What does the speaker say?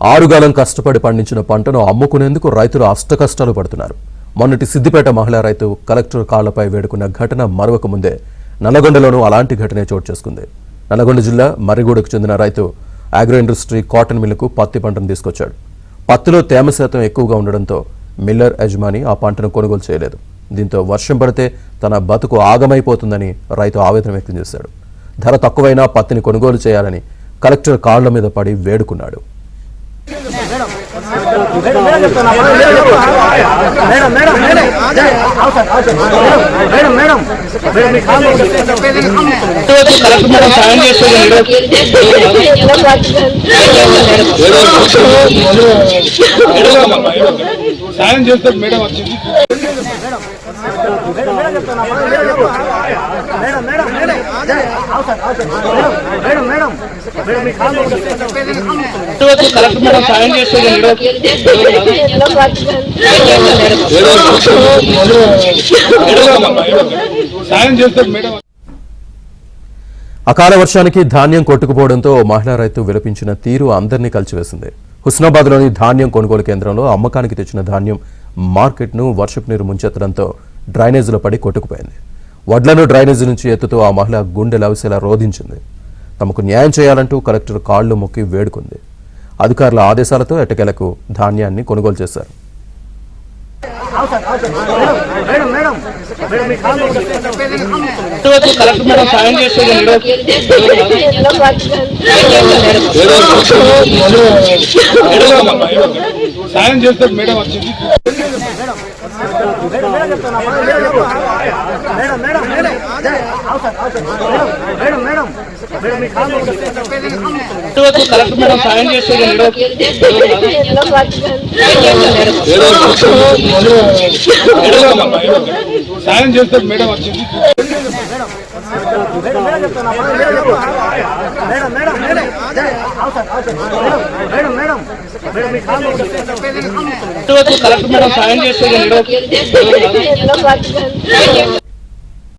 ఆరుగాలం కష్టపడి పండించిన పంటను అమ్ముకునేందుకు రైతులు అష్టకష్టాలు పడుతున్నారు. మొన్నటి సిద్దిపేట మహిళా రైతు కలెక్టర్ కాళ్లపై వేడుకున్న ఘటన మరొక ముందే నల్లగొండలోనూ అలాంటి ఘటనే చోటు చేసుకుంది. నల్లగొండ జిల్లా మర్రిగూడకు చెందిన రైతు అగ్రో ఇండస్ట్రీ కాటన్ మిల్లుకు పత్తి పంటను తీసుకొచ్చాడు. పత్తిలో తేమ శాతం ఎక్కువగా ఉండడంతో మిల్లర్ యజమాని ఆ పంటను కొనుగోలు చేయలేదు. దీంతో వర్షం పడితే తన బతుకు ఆగమైపోతుందని రైతు ఆవేదన వ్యక్తం చేశాడు. ధర తక్కువైనా పత్తిని కొనుగోలు చేయాలని కలెక్టర్ కాళ్ల మీద పడి వేడుకున్నాడు. సాయం చేస్తే మేడం వచ్చింది. సాయం చేస్తే మేడం. అకాల వర్షానికి ధాన్యం కొట్టుకుపోవడంతో మహిళా రైతు విలపించిన తీరు అందరినీ కలిచివేసింది. హుస్నాబాద్లోని ధాన్యం కొనుగోలు కేంద్రంలో అమ్మకానికి తెచ్చిన ధాన్యం మార్కెట్ను వర్షపు నీరు ముంచెత్తడంతో డ్రైనేజీలో పడి కొట్టుకుపోయింది. వడ్లను డ్రైనేజీ నుంచి ఎత్తుతూ ఆ మహిళ గుండె లవిసేలా రోధించింది. తమకు న్యాయం చేయాలంటూ కలెక్టర్ కాళ్లు మొక్కి వేడుకుంది. అధికారుల ఆదేశాలతో ఎట్టకేలకు ధాన్యాన్ని కొనుగోలు చేశారు. సాయం చేస్తే మేడం వచ్చింది. సాయం చేస్తే సాయం చేస్తే మేడం వచ్చింది. సాయం చేస్తే